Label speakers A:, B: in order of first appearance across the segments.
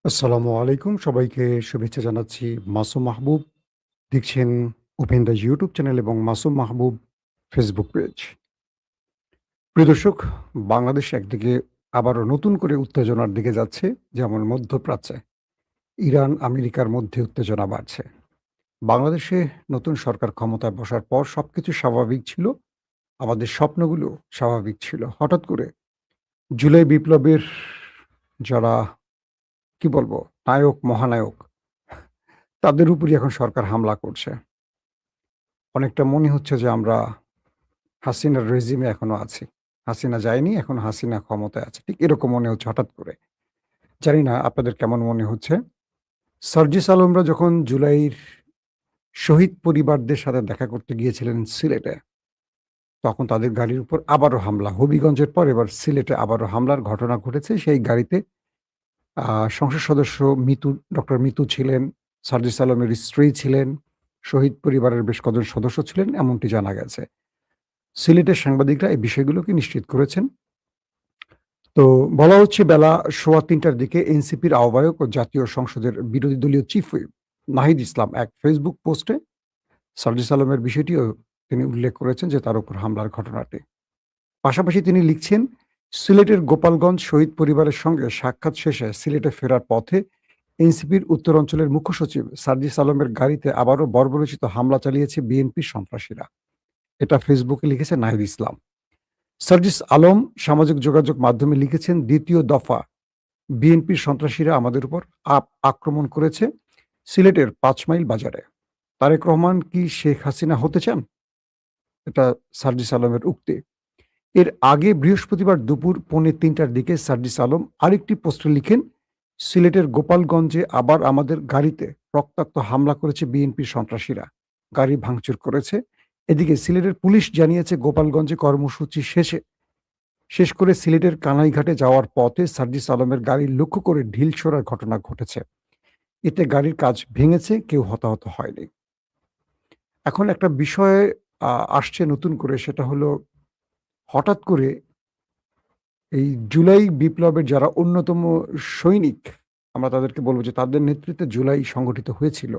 A: আসসালামু আলাইকুম। সবাইকে শুভেচ্ছা জানাচ্ছি। মাসুম মাহবুব দেখছেন ওপেন দ্য ইউটিউব চ্যানেল এবং মাসুম মাহবুব ফেসবুক পেজ। প্রিয় দর্শক, বাংলাদেশ একদিকে আবারও নতুন করে উত্তেজনার দিকে যাচ্ছে, যেমন মধ্যপ্রাচ্যে ইরান, আমেরিকার মধ্যে উত্তেজনা বাড়ছে। বাংলাদেশে নতুন সরকার ক্ষমতায় বসার পর সবকিছু স্বাভাবিক ছিল। আমাদের স্বপ্নগুলো স্বাভাবিক ছিল। হঠাৎ করে জুলাই বিপ্লবের যারা কি বলবো নায়ক, মহানায়ক তাদের উপরই এখন সরকার হামলা করছে। অনেকটা মনে হচ্ছে যে আমরা হাসিনার রেজিমে এখনো আছি। হাসিনা যায়নি, এখনো হাসিনা ক্ষমতায় আছে। ঠিক এরকম মনে হচ্ছে হঠাৎ করে। জানি না আপনাদের কেমন মনে হচ্ছে? সার্জিস আলমরা যখন জুলাইর শহীদ পরিবারদের সাথে দেখা করতে গিয়েছিলেন সিলেটে, তখন তাদের গাড়ির উপর আবারও হামলা। হবিগঞ্জের পর এবার সিলেটে আবারও হামলার ঘটনা ঘটেছে। সেই গাড়িতে আ সংসদ সদস্য ডক্টর মিতু ছিলেন, সার্জিস আলমের স্ত্রী ছিলেন, শহীদ পরিবারের বেশ কজন সদস্য ছিলেন, এমনটি জানা গেছে। সিলেটের সাংবাদিকরা এই বিষয়গুলোকে নিশ্চিত করেছেন। তো বলা হচ্ছে বেলা ৩:৩০ দিকে এনসিপির আহ্বায়ক ও জাতীয় সংসদের বিরোধী দলীয় চিফ হুইপ নাহিদ ইসলাম এক ফেসবুক পোস্টে সার্জিস আলমের বিষয়টিও তিনি উল্লেখ করেছেন যে তার উপর হামলার ঘটনাটি। পাশাপাশি তিনি লিখছেন, সিলেটের গোপালগঞ্জ শহীদ পরিবারের সঙ্গে সাক্ষাৎ শেষে সিলেটে ফেরার পথে এনসিপির উত্তর অঞ্চলের মুখ্য সচিব সার্জিস আলমের গাড়িতে আবারও বর্বরোচিত হামলা চালিয়েছে বিএনপির সন্ত্রাসীরা। এটা ফেসবুকে লিখেছে নাহিদ ইসলাম। সার্জিস আলম সামাজিক যোগাযোগ মাধ্যমে লিখেছেন, দ্বিতীয় দফা বিএনপির সন্ত্রাসীরা আমাদের উপর আক্রমণ করেছে সিলেটের ৫ মাইল বাজারে। তারেক রহমান কি শেখ হাসিনা হতে চান? এটা সার্জিস আলমের উক্তি। এর আগে বৃহস্পতিবার দুপুর ২:৩০টার দিকে সার্জিস আলম আরেকটি পোস্টে লিখেন, সিলেটের গোপালগঞ্জে আবার আমাদের গাড়িতে রক্তাক্ত হামলা করেছে বিএনপির সন্ত্রাসীরা। গাড়ি ভাঙচুর করেছে। এদিকে সিলেটের পুলিশ জানিয়েছে গোপালগঞ্জে কর্মসূচি শেষ করে সিলেটের কানাইঘাটে যাওয়ার পথে সার্জিস আলমের গাড়ি লক্ষ্য করে ঢিল ছোড়ার ঘটনা ঘটেছে। এতে গাড়ির কাঁচ ভেঙেছে, কেউ হতাহত হয়নি। এখন একটা বিষয় আসছে নতুন করে, সেটা হলো হঠাৎ করে এই জুলাই বিপ্লবের যারা অন্যতম সৈনিক, আমরা তাদেরকে বলব যে তাদের নেতৃত্বে জুলাই সংগঠিত হয়েছিল।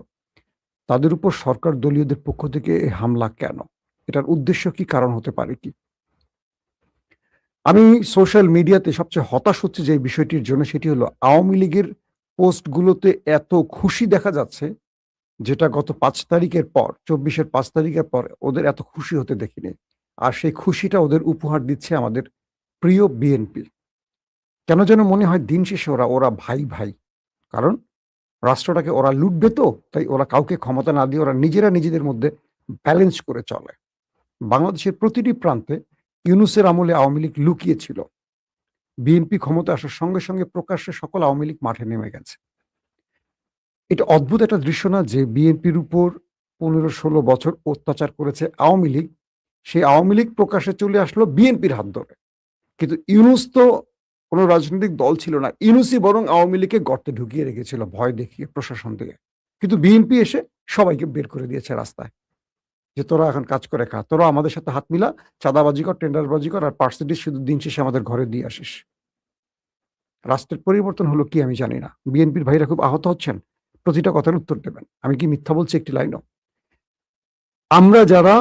A: তাদের উপর সরকার দলীয়দের পক্ষ থেকে এই হামলা কেন? এটার উদ্দেশ্য কি? কারণ হতে পারে কি? আমি সোশ্যাল মিডিয়াতে সবচেয়ে হতাশ হচ্ছি যে বিষয়টির জন্য, সেটি হলো আওয়ামী লীগের পোস্টগুলোতে এত খুশি দেখা যাচ্ছে, যেটা গত ৫ তারিখের পর ২৪-এর ৫ তারিখের পর ওদের এত খুশি হতে দেখিনি। আর সেই খুশিটা ওদের উপহার দিচ্ছে আমাদের প্রিয় বিএনপি। কেন যেন মনে হয় দিন শেষে ওরা ভাই, ভাই। কারণ রাষ্ট্রটাকে ওরা লুটবে তো, তাই ওরা কাউকে ক্ষমতা না দিয়ে ওরা নিজেরা নিজেদের মধ্যে ব্যালেন্স করে চলে। বাংলাদেশের প্রতিটি প্রান্তে ইউনূসের আমলে আওয়ামী লীগ লুকিয়ে ছিল। বিএনপি ক্ষমতায় আসার সঙ্গে, সঙ্গে প্রকাশ্যে সকল আওয়ামী লীগ মাঠে নেমে গেছে। এটা অদ্ভুত একটা দৃশ্য না যে বিএনপির উপর ১৫-১৬ বছর অত্যাচার করেছে আওয়ামী লীগ। সেই আওয়ামী লীগ প্রকাশ্যে চলে আসলো বিএনপির হাত ধরে। কিন্তু ইউনূস তো কোনো রাজনৈতিক দল ছিল না। ইউনূসই বরং আওয়ামী লীগকে গর্তে ঢুকিয়ে রেখেছিল ভয় দেখিয়ে, প্রশাসন দিয়ে। কিন্তু বিএনপি এসে সবাইকে বের করে দিয়েছে রাস্তায়। যে তোরা এখন কাজ করে খা। তোরা আমাদের সাথে হাত মিলা, চাঁদাবাজি কর, টেন্ডারবাজি কর আর পার্সেন্টেজ শুধু দিন শেষে আমাদের ঘরে দিয়ে আসিস। রাষ্ট্রের পরিবর্তন হলো কি আমি জানি না। বিএনপির ভাইরা খুব আহত হচ্ছেন। প্রতিটা কথার উত্তর দেবেন। আমি কি মিথ্যা বলছি একটি লাইনও? আমরা যারা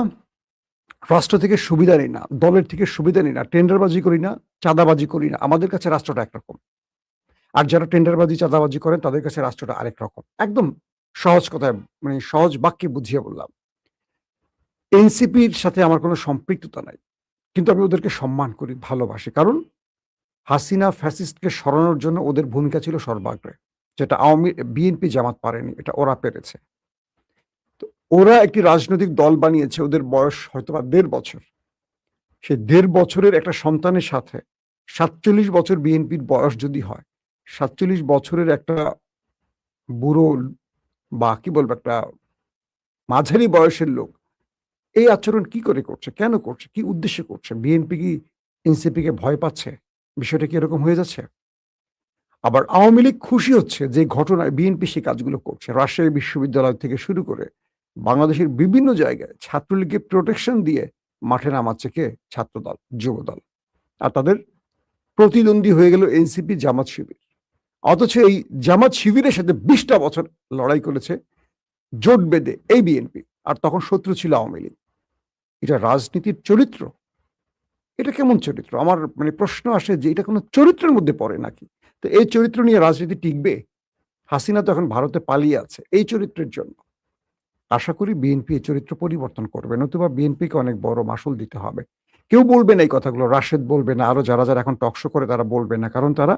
A: রাষ্ট্র থেকে সুবিধা নিই না, দলের থেকে সুবিধা নিই না, টেন্ডারবাজি করি না, চাঁদাবাজি করি না, আমাদের কাছে রাষ্ট্রটা একরকম। আর যারা টেন্ডারবাজি, চাঁদাবাজি করেন তাদের কাছে রাষ্ট্রটা আরেক রকম। একদম সহজ কথায়, মানে সহজ বাক্যে বুঝিয়ে বললাম। এনসিপির সাথে আমার কোনো সম্পৃক্ততা নাই। কিন্তু আমি ওদেরকে সম্মান করি, ভালোবাসি। কারণ হাসিনা ফ্যাসিস্টকে সরানোর জন্য ওদের ভূমিকা ছিল সর্বাগ্রে। যেটা বিএনপি জামাত পারেনি, এটা ওরা পেরেছে। তো ওরা একটি রাজনৈতিক দল বানিয়েছে, ওদের বয়স হয়তোবা ১.৫ বছর। সেই ১.৫ বছরের একটা সন্তানের সাথে ৪৭ বছর বিএনপির বয়স যদি হয়, ৪৭ বছরের একটা বুড়ো বা কি বলবো একটা মাঝারি বয়সের লোক এই আচরণ কি করে করছে? কেন করছে? কি উদ্দেশ্যে করছে? বিএনপি কি এনসিপিকে ভয় পাচ্ছে? বিষয়টা কি এরকম হয়ে যাচ্ছে? আবার আওয়ামী লীগ খুশি হচ্ছে যে ঘটনায় বিএনপি সেই কাজগুলো করছে। রাজশাহী বিশ্ববিদ্যালয় থেকে শুরু করে বাংলাদেশের বিভিন্ন জায়গায় ছাত্রলীগকে প্রোটেকশন দিয়ে মাঠে নামাচ্ছে কে? ছাত্রদল, যুবদল। আর তাদের প্রতিদ্বন্দ্বী হয়ে গেল এনসিপি, জামাত শিবির। অথচ এই জামাত শিবিরের সাথে 20টা বছর লড়াই করেছে জোট বেঁধে এই বিএনপি, আর তখন শত্রু ছিল আওয়ামী লীগ। এটা রাজনীতির চরিত্র? এটা কেমন চরিত্র? আমার মানে প্রশ্ন আসে যে এটা কোনো চরিত্রের মধ্যে পড়ে নাকি? তো এই চরিত্র নিয়ে রাজনীতি টিকবে? হাসিনা তো এখন ভারতে পালিয়ে আছে এই চরিত্রের জন্য। আশা করি বিএনপি এই চরিত্র পরিবর্তন করবে, নতুবা বিএনপিকে অনেক বড় মাশুল দিতে হবে। কেউ বলবে না এই কথাগুলো, রাশেদ বলবে না, আরো যারা এখন টক শো করে তারা বলবে না। কারণ তারা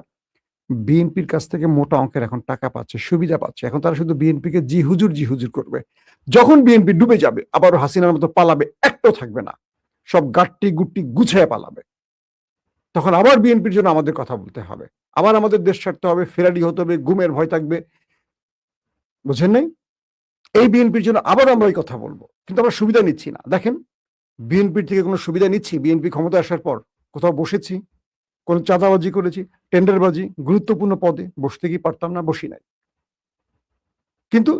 A: বিএনপির কাছ থেকে মোটা অঙ্কের এখন টাকা পাচ্ছে, সুবিধা পাচ্ছে। এখন তারা শুধু বিএনপিকে জি হুজুর করবে। যখন বিএনপি ডুবে যাবে আবারও হাসিনার মতো পালাবে, একটাও থাকবে না। সব গাট্টি গুট্টি গুছাইয়া পালাবে। তখন আবার বিএনপির জন্য আমাদের কথা বলতে হবে। আবার আমাদের দেশ ছাড়তে হবে, ফেরারি হতে হবে, গুমের ভয় থাকবে। বুঝেন নাই? এই বিএনপির জন্য আবার আমরা এই কথা বলবো। কিন্তু আমরা সুবিধা নিচ্ছি না। দেখেন, বিএনপির থেকে কোনো সুবিধা নিচ্ছি? বিএনপি ক্ষমতায় আসার পর কোথাও বসেছি? কোন চাঁদাবাজি করেছি? টেন্ডারবাজি? গুরুত্বপূর্ণ পদে বসতে কি পারতাম না? বসি নাই। কিন্তু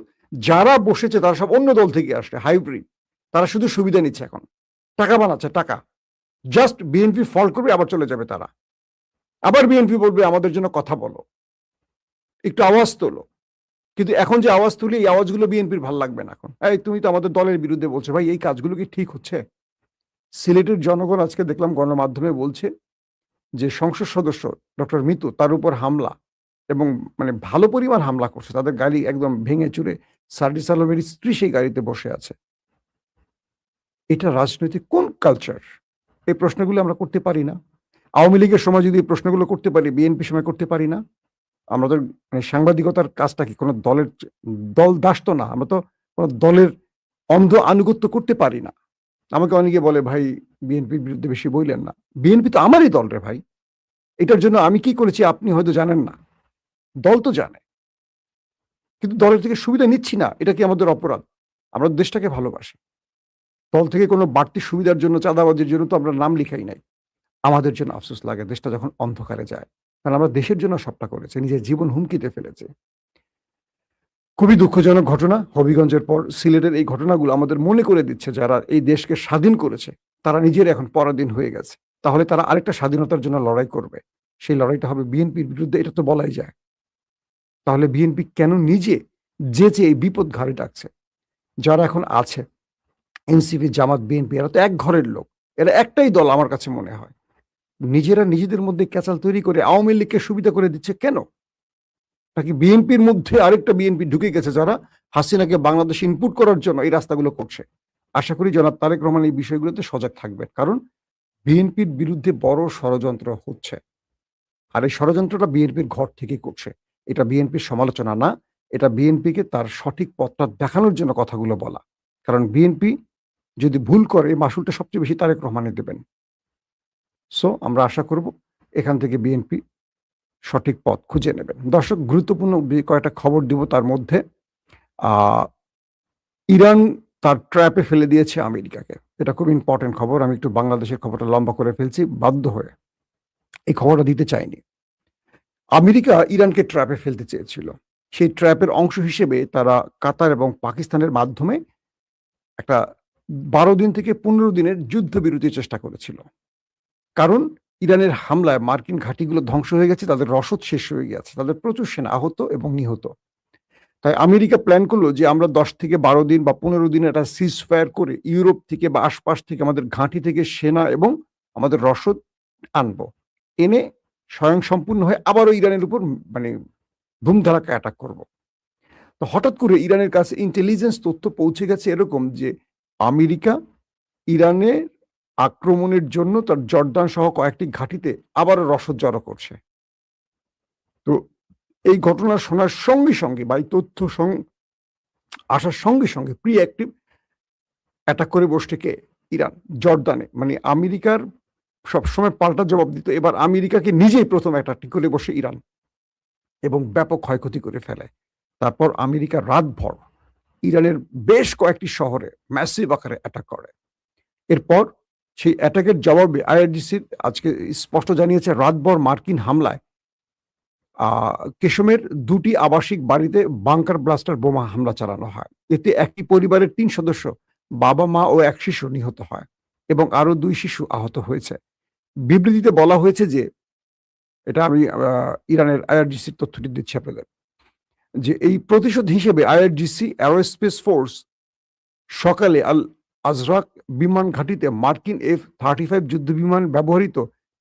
A: যারা বসেছে তারা সব অন্য দল থেকে আসে, হাইব্রিড। তারা শুধু সুবিধা নিচ্ছে এখন। টাকা বানাচ্ছে, টাকা। জাস্ট বিএনপি ফল করবে, আবার চলে যাবে তারা। আবার বিএনপি বলবে আমাদের জন্য কথা বলো, একটু আওয়াজ তোলো। কিন্তু এখন যে আওয়াজ তুলি, এই আওয়াজগুলো বিএনপির ভাল লাগবে না এখন। এই তুমি তো আমাদের দলের বিরুদ্ধে বলছো। ভাই, এই কাজগুলো কি ঠিক হচ্ছে? সিলেটের জনগণ আজকে দেখলাম গণমাধ্যমে বলছে যে সংসদ সদস্য ডক্টর মিতু তার উপর হামলা, এবং মানে ভালো পরিমাণ হামলা করছে। তাদের গাড়ি একদম ভেঙে চুরে সার্জিস আলমের স্ত্রী সেই গাড়িতে বসে আছে। এটা রাজনৈতিক কোন কালচার? এই প্রশ্নগুলো আমরা করতে পারি না? আওয়ামী লীগের সময় যদি এই প্রশ্নগুলো করতে পারি, বিএনপির সময় করতে পারি না? আমাদের মানে সাংবাদিকতার কাজটা কি কোনো দলের দল দাস তো না। আমরা তো কোনো দলের অন্ধ আনুগত্য করতে পারি না। আমাকে অনেকে বলে, ভাই বিএনপির বিরুদ্ধে বেশি বইলেন না। বিএনপি তো আমারই দল রে ভাই। এটার জন্য আমি কি করেছি আপনি হয়তো জানেন না। দল তো জানে। কিন্তু দলের থেকে সুবিধা নিচ্ছি না। এটা কি আমাদের অপরাধ? আমরা দেশটাকে ভালোবাসি। দল থেকে কোনো বাড়তি সুবিধার জন্য, চাঁদাবাজির জন্য তো আমরা নাম লিখাই নাই। আমাদের জন্য আফসোস লাগে দেশটা যখন অন্ধকারে যায়। কারণ আমরা দেশের জন্য সবটা করেছি, নিজের জীবন হুমকিতে ফেলেছি। খুবই দুঃখজনক ঘটনা। হবিগঞ্জের পর সিলেটের এই ঘটনাগুলো আমাদের মনে করে দিচ্ছে যারা এই দেশকে স্বাধীন করেছে তারা নিজেরা এখন পরাধীন হয়ে গেছে। তাহলে তারা আরেকটা স্বাধীনতার জন্য লড়াই করবে। সেই লড়াইটা হবে বিএনপির বিরুদ্ধে, এটা তো বলাই যায়। তাহলে বিএনপি কেন নিজে যেচে এই বিপদ ঘাড়ে ডাকছে? যারা এখন আছে এনসিপি, জামাত, বিএনপি, এরা তো এক ঘরের লোক। এরা একটাই দল আমার কাছে মনে হয়। নিজেরা নিজেদের মধ্যে ক্যাচাল তৈরি করে আওয়ামী লীগকে সুবিধা করে দিচ্ছে কেন? নাকি বিএনপির মধ্যে আরেকটা বিএনপি ঢুকে গেছে যারা হাসিনাকে বাংলাদেশে ইনপুট করার জন্য এই রাস্তাগুলো করছে? আশা করি জনাব তারেক রহমান এই বিষয়গুলোতে সজাগ থাকবেন। কারণ বিএনপির বিরুদ্ধে বড় ষড়যন্ত্র হচ্ছে। আর এই ষড়যন্ত্রটা বিএনপির ঘর থেকে করছে। এটা বিএনপির সমালোচনা না। এটা বিএনপিকে তার সঠিক পথটা দেখানোর জন্য কথাগুলো বলা। কারণ বিএনপি যদি ভুল করে, এই মাসুলটা সবচেয়ে বেশি তারেক রহমানের দেবেন। সো আমরা আশা করব এখান থেকে বিএনপি সঠিক পথ খুঁজে নেবেন। দর্শক, গুরুত্বপূর্ণ কয়েকটা খবর দিব। তার মধ্যে আ ইরান তার ট্র্যাপে ফেলে দিয়েছে আমেরিকাকে। এটা খুব ইম্পোর্টেন্ট খবর। আমি একটু বাংলাদেশের খবরটা লম্বা করে ফেলছি বাধ্য হয়ে। এই খবরটা দিতে চাইনি। আমেরিকা ইরানকে ট্র্যাপে ফেলতে চেয়েছিল। সেই ট্র্যাপের অংশ হিসেবে তারা কাতার এবং পাকিস্তানের মাধ্যমে একটা ১২ দিন থেকে ১৫ দিনের যুদ্ধবিরতির চেষ্টা করেছিল। কারণ ইরানের হামলায় মার্কিন ঘাঁটিগুলো ধ্বংস হয়ে গেছে, তাদের রসদ শেষ হয়ে গেছে, তাদের প্রচুর সেনা আহত এবং নিহত। তাই আমেরিকা প্ল্যান করলো যে আমরা ১০ থেকে ১২ দিন বা ১৫ দিন একটা সিজ ফায়ার করে ইউরোপ থেকে বা আশপাশ থেকে আমাদের ঘাঁটি থেকে সেনা এবং আমাদের রসদ আনবো। এনে স্বয়ংসম্পূর্ণ হয়ে আবারও ইরানের উপর মানে ধুমধারাক্কা অ্যাটাক করব। তো হঠাৎ করে ইরানের কাছে ইন্টেলিজেন্স তথ্য পৌঁছে গেছে এরকম যে আমেরিকা ইরানের আক্রমণের জন্য তার জর্দান সহ কয়েকটি ঘাঁটিতে আবারও রসদ জড়ো করছে। তো এই ঘটনা শোনার সঙ্গে সঙ্গে বা এই তথ্য আসার সঙ্গে সঙ্গে প্রিঅ্যাক্টিভ অ্যাটাক করে বসছে কে? ইরান, জর্দানে। মানে আমেরিকার সবসময় পাল্টা জবাব দিত। এবার আমেরিকাকে নিজেই প্রথম অ্যাটাক করে বসে ইরান এবং ব্যাপক ক্ষয়ক্ষতি করে ফেলে। তারপর আমেরিকা রাতভর ইরানের বেশ কয়েকটি শহরে ম্যাসিভ আকারে অ্যাটাক করে। এরপর সেই অ্যাটাকের জবাবে আইআরজিসি আজকে স্পষ্ট জানিয়েছে রাতভর মার্কিন হামলায় কেশমের ২টি আবাসিক বাড়িতে বাংকার ব্লাস্টার বোমা হামলা চালানো হয়। এতে একই পরিবারের ৩ সদস্য, বাবা, মা ও এক শিশু নিহত হয় এবং আরো ২ শিশু আহত হয়েছে। বিবৃতিতে বলা হয়েছে যে এটা আমি ইরানের আইআরজিসির তথ্যটি দিচ্ছি আপনাদের, যে এই প্রতিশোধ হিসেবে আইআরজিসি অ্যারোস্পেস ফোর্স সকালে আল আজরাক বিমান ঘাঁটিতে মার্কিন F-35 যুদ্ধ বিমান ব্যবহৃত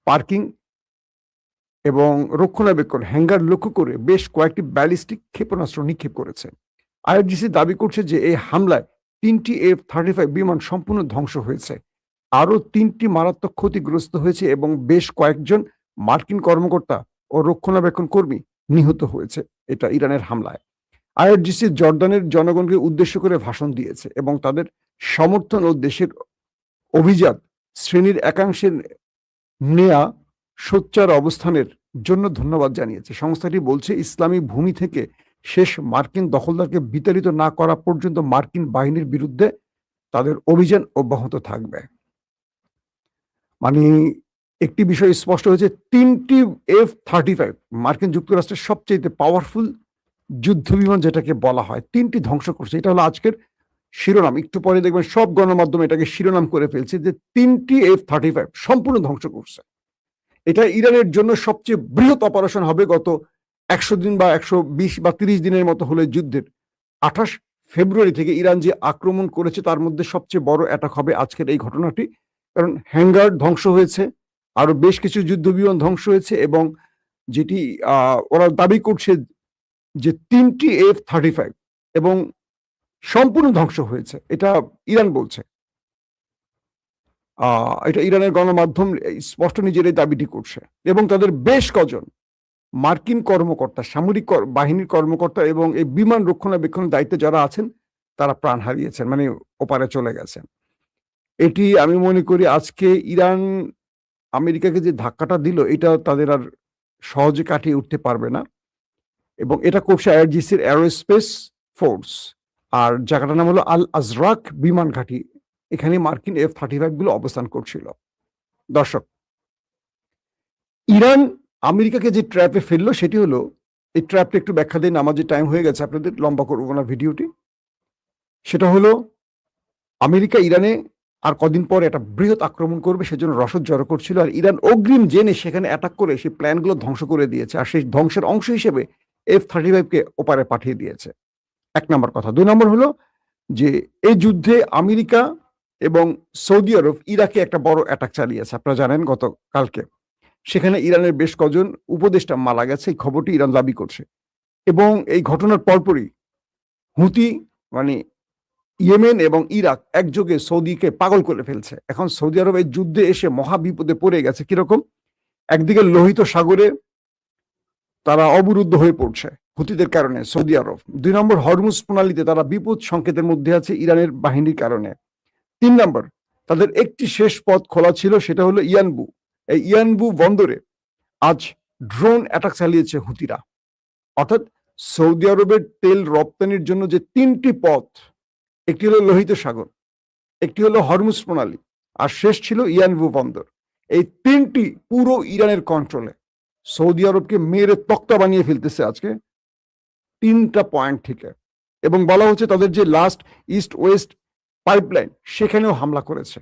A: পার্কিং এবং রক্ষণাবেক্ষণ হ্যাঙ্গার লক্ষ্য করে বেশ কয়েকটি ব্যালিস্টিক ক্ষেপণাস্ত্র নিক্ষেপ করেছে। আইআরজিসি দাবি করছে যে এই হামলায় 3টি F-35 বিমান সম্পূর্ণ ধ্বংস হয়েছে, আরও 3টি মারাত্মক ক্ষতিগ্রস্ত হয়েছে এবং বেশ কয়েকজন মার্কিন কর্মকর্তা ও রক্ষণাবেক্ষণ কর্মী নিহত হয়েছে এটা ইরানের হামলায়। আইআরজিসি জর্দানের জনগণকে উদ্দেশ্য করে ভাষণ দিয়েছে এবং তাদের সমর্থন ও দেশের অভিজাত শ্রেণীর একাংশের নেয়া সোচ্চার অবস্থানের জন্য ধন্যবাদ জানিয়েছে। সংস্থাটি বলছে ইসলামী ভূমি থেকে শেষ মার্কিন দখলদারকে বিতাড়িত না করা পর্যন্ত মার্কিন বাহিনীর বিরুদ্ধে তাদের অভিযান অব্যাহত থাকবে। মানে একটি বিষয় স্পষ্ট হয়েছে, 3টি F-35 মার্কিন যুক্তরাষ্ট্রের সবচেয়ে পাওয়ারফুল যুদ্ধ বিমান যেটাকে বলা হয় 3টি ধ্বংস করছে। এটা হলো আজকের শিরোনাম। একটু পরে দেখবেন সব গণমাধ্যমে এটাকে শিরোনাম করে ফেলছে যে 3টি F-35 সম্পূর্ণ ধ্বংস করছে। এটা ইরানের জন্য সবচেয়ে বৃহৎ অপারেশন হবে গত 100 দিন বা 120 বা 30 দিনের মতো হলে যুদ্ধের। 28 ফেব্রুয়ারি থেকে ইরান যে আক্রমণ করেছে তার মধ্যে সবচেয়ে বড় অ্যাটাক হবে আজকের এই ঘটনাটি, কারণ হ্যাঙ্গার ধ্বংস হয়েছে, আরো বেশ কিছু যুদ্ধ বিমান ধ্বংস হয়েছে এবং যেটি ওরা দাবি করছে যে 3টি F-35 এবং সম্পূর্ণ ধ্বংস হয়েছে, এটা ইরান বলছে। এটা ইরানের গণমাধ্যম স্পষ্ট নিজের এই দাবিটি করছে এবং তাদের বেশ কজন মার্কিন কর্মকর্তা, সামরিক বাহিনীর কর্মকর্তা এবং এই বিমান রক্ষণাবেক্ষণের দায়িত্বে যারা আছেন তারা প্রাণ হারিয়েছেন, মানে ওপারে চলে গেছেন। এটি আমি মনে করি আজকে ইরান আমেরিকাকে যে ধাক্কাটা দিল এটা তাদের আর সহজে কাটিয়ে উঠতে পারবে না এবং এটা করছে আইআরজিসির অ্যারোস্পেস ফোর্স, আর জায়গাটার নাম হলো আল আজরাক বিমান ঘাঁটি। এখানে মার্কিন F-35 গুলো অবস্থান করছিল। দর্শক, ইরান আমেরিকাকে যে ট্র্যাপে ফেললো সেটি হলো, এই ট্র্যাপটা একটু ব্যাখ্যা দিন, আমাদের টাইম হয়ে গেছে, আপনাদের লম্বা করবো না ভিডিওটি। সেটা হলো আমেরিকা ইরানে আর কদিন পর একটা বৃহৎ আক্রমণ করবে সেজন্য রসদ জড়ো করছিল, আর ইরান অগ্রিম জেনে সেখানে অ্যাটাক করে সেই প্ল্যানগুলো ধ্বংস করে দিয়েছে, আর সেই ধ্বংসের অংশ হিসেবে F-35কে ওপারে পাঠিয়ে দিয়েছে। 1 নম্বর কথা। 2 নম্বর হলো যে এই যুদ্ধে আমেরিকা এবং সৌদি আরব ইরাকে একটা বড় অ্যাটাক চালিয়েছে, আপনারা জানেন গতকালকে। সেখানে ইরানের বেশ কজন উপদেষ্টা মারা গেছে, এই খবরটি ইরান দাবি করছে এবং এই ঘটনার পরপরই হুতি মানে ইয়েমেন এবং ইরাক একযোগে সৌদিকে পাগল করে ফেলছে। এখন সৌদি আরব এই যুদ্ধে এসে মহা বিপদে পড়ে গেছে। কিরকম? একদিকে লোহিত সাগরে তারা অবরুদ্ধ হয়ে পড়ছে হুতিদের কারণে সৌদি আরব। 2 নম্বর, হরমুজ প্রণালীতে তারা বিপদ সংকেতের মধ্যে আছে ইরানের বাহিনীর কারণে। 3 নম্বর, তাদের একটি শেষ পথ খোলা ছিল, সেটা হলো ইয়ানবু। এই ইয়ানবু বন্দরে আজ ড্রোন অ্যাটাক চালিয়েছে হুতিরা। অর্থাৎ সৌদি আরবের তেল রপ্তানির জন্য যে 3টি পথ, একটি হলো লোহিত সাগর, একটি হলো হরমুজ প্রণালী, আর শেষ ছিল ইয়ানবু বন্দর। এই 3টি পুরো ইরানের কন্ট্রোলে। সৌদি আরবকে মেরে তক্তা বানিয়ে ফেলতেছে আজকে 3টা পয়েন্ট থেকে, এবং বলা হচ্ছে তাদের যে লাস্ট ইস্ট ওয়েস্ট পাইপলাইন সেখানেও হামলা করেছে।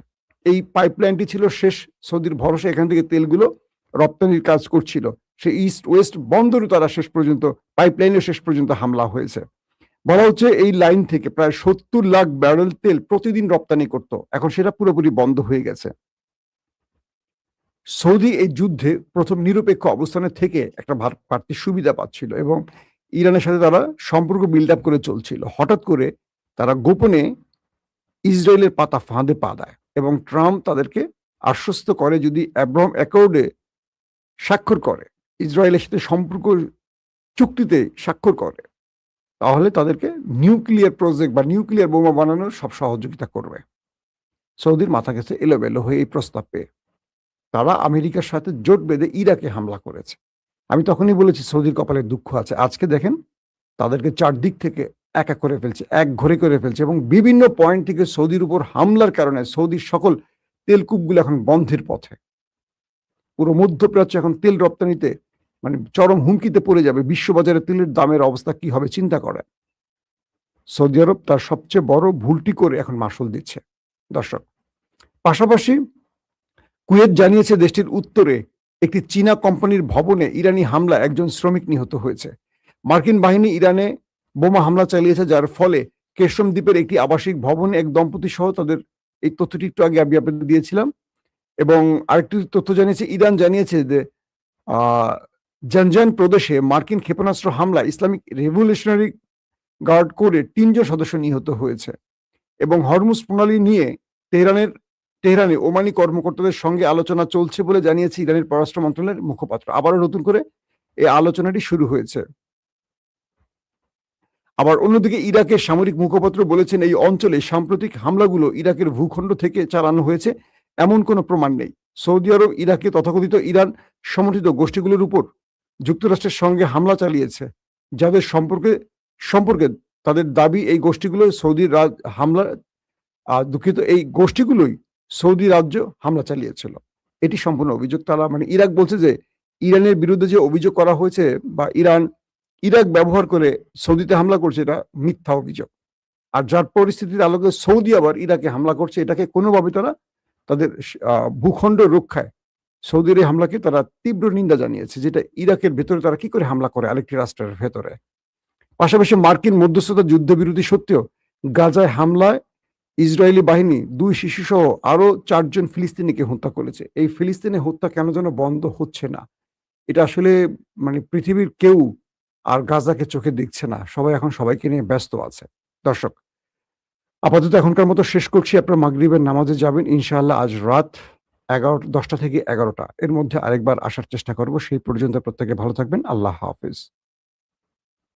A: এই পাইপলাইনটি ছিল শেষ সৌদির ভরসা, এখান থেকে তেলগুলো রপ্তানির কাজ করছিল। সেই ইস্ট ওয়েস্ট বন্দরও তারা শেষ পর্যন্ত, পাইপলাইনে শেষ পর্যন্ত হামলা হয়েছে। বলা হচ্ছে এই লাইন থেকে প্রায় 70 লাখ ব্যারেল তেল প্রতিদিন রপ্তানি করত, এখন সেটা পুরোপুরি বন্ধ হয়ে গেছে। সৌদি এই যুদ্ধে প্রথম নিরপেক্ষ অবস্থানে থেকে একটা বাড়তি সুবিধা পাচ্ছিল এবং ইরানের সাথে তারা সম্পর্ক বিল্ড আপ করে চলছিল। হঠাৎ করে তারা গোপনে ইসরায়েলের পাতা ফাঁদে পা দেয় এবং ট্রাম্প তাদেরকে আশ্বস্ত করে যদি অ্যাব্রাহাম অ্যাকর্ডে স্বাক্ষর করে, ইসরায়েলের সাথে সম্পর্ক চুক্তিতে স্বাক্ষর করে, তাহলে তাদেরকে নিউক্লিয়ার প্রজেক্ট বা নিউক্লিয়ার বোমা বানানোর সব সহযোগিতা করবে। সৌদির মাথা গেছে এলোমেলো হয়ে এই প্রস্তাব পেয়ে। তারা আমেরিকার সাথে জোট বেঁধে ইরাকে হামলা করেছে। আমি তখনই বলেছি সৌদির কপালে দুঃখ আছে। আজকে দেখেন তাদেরকে চারদিক থেকে এক এক করে ফেলছে, এক ঘরে করে ফেলছে এবং বিভিন্ন পয়েন্ট থেকে সৌদির উপর হামলার কারণে সৌদির সকল তেলকূপগুলো এখন বন্ধের পথে। পুরো মধ্যপ্রাচ্য এখন তেল রপ্তানিতে মানে চরম হুমকিতে পড়ে যাবে। বিশ্ববাজারে তেলের দামের অবস্থা কি হবে চিন্তা করেন। সৌদি আরব তার সবচেয়ে বড় ভুলটি করে এখন মাসুল দিচ্ছে। দর্শক, পাশাপাশি কুয়েত জানিয়েছে দেশটির উত্তরে একটি চীনা কোম্পানির ভবনে ইরানি হামলায় একজন শ্রমিক নিহত হয়েছে। মার্কিন বাহিনী ইরানে বোমা হামলা চালিয়েছে, যার ফলে কেশম দ্বীপের একটি আবাসিক ভবনে এক দম্পতি সহ তাদের, এই তথ্যটি একটু আগে আমি আপনাদের দিয়েছিলাম। এবং আরেকটি তথ্য জানিয়েছে, ইরান জানিয়েছে যে জানজান প্রদেশে মার্কিন ক্ষেপণাস্ত্র হামলায় ইসলামিক রেভলিউশনারি গার্ড কোরের ৩ জন সদস্য নিহত হয়েছে। এবং হরমুজ প্রণালী নিয়ে তেহরানে ওমানি কর্মকর্তাদের সঙ্গে আলোচনা চলছে বলে জানিয়েছে ইরানের পররাষ্ট্র মন্ত্রণালয়ের মুখপাত্র। আবারও নতুন করে এই আলোচনাটি শুরু হয়েছে। আবার অন্যদিকে ইরাকের সামরিক মুখপাত্র বলেছেন, এই অঞ্চলে সাম্প্রতিক হামলাগুলো ইরাকের ভূখণ্ড থেকে চালানো হয়েছে এমন কোনো প্রমাণ নেই। সৌদি আরব ইরাকে তথাকথিত ইরান সমর্থিত গোষ্ঠীগুলোর উপর যুক্তরাষ্ট্রের সঙ্গে হামলা চালিয়েছে, যাদের সম্পর্কে তাদের দাবি এই গোষ্ঠীগুলো দুঃখিত, এই গোষ্ঠীগুলোই সৌদি রাজ্য হামলা চালিয়েছিল। এটি সম্পূর্ণ অভিযোগ। তারা মানে ইরাক বলছে যে ইরানের বিরুদ্ধে যে অভিযোগ করা হয়েছে বা ইরাক ব্যবহার করে সৌদিতে হামলা করছে, এটা মিথ্যা অভিযোগ। আর যার পরিস্থিতির আলোকে সৌদি আবার ইরাকে হামলা করছে, এটাকে কোনোভাবে তারা তাদের ভূখণ্ড রক্ষায় সৌদির এই হামলাকে তারা তীব্র নিন্দা জানিয়েছে, যেটা ইরাকের ভেতরে তারা কি করে হামলা করে আরেকটি রাষ্ট্রের ভেতরে। পাশাপাশি মার্কিন মধ্যস্থতা যুদ্ধবিরতি সত্ত্বেও গাজায় হামলায় ইসরায়েলি বাহিনী 2 শিশু সহ আরো 4 জন ফিলিস্তিনিকে হত্যা করেছে। এই ফিলিস্তিনি হত্যা কেন যেন বন্ধ হচ্ছে না। এটা আসলে মানে পৃথিবীর কেউ আর গাজাকে চোখে দেখছে না। সবাই এখন সবাইকে নিয়ে ব্যস্ত আছে। দর্শক, আপাতত এখনকার মতো শেষ করছি। আপনারা মাগরিবের নামাজে যাবেন ইনশাআল্লাহ। আজ রাত 10টা থেকে 11টা এর মধ্যে আরেকবার আসার চেষ্টা করব। সেই পর্যন্ত প্রত্যেকে ভালো থাকবেন। আল্লাহ হাফেজ।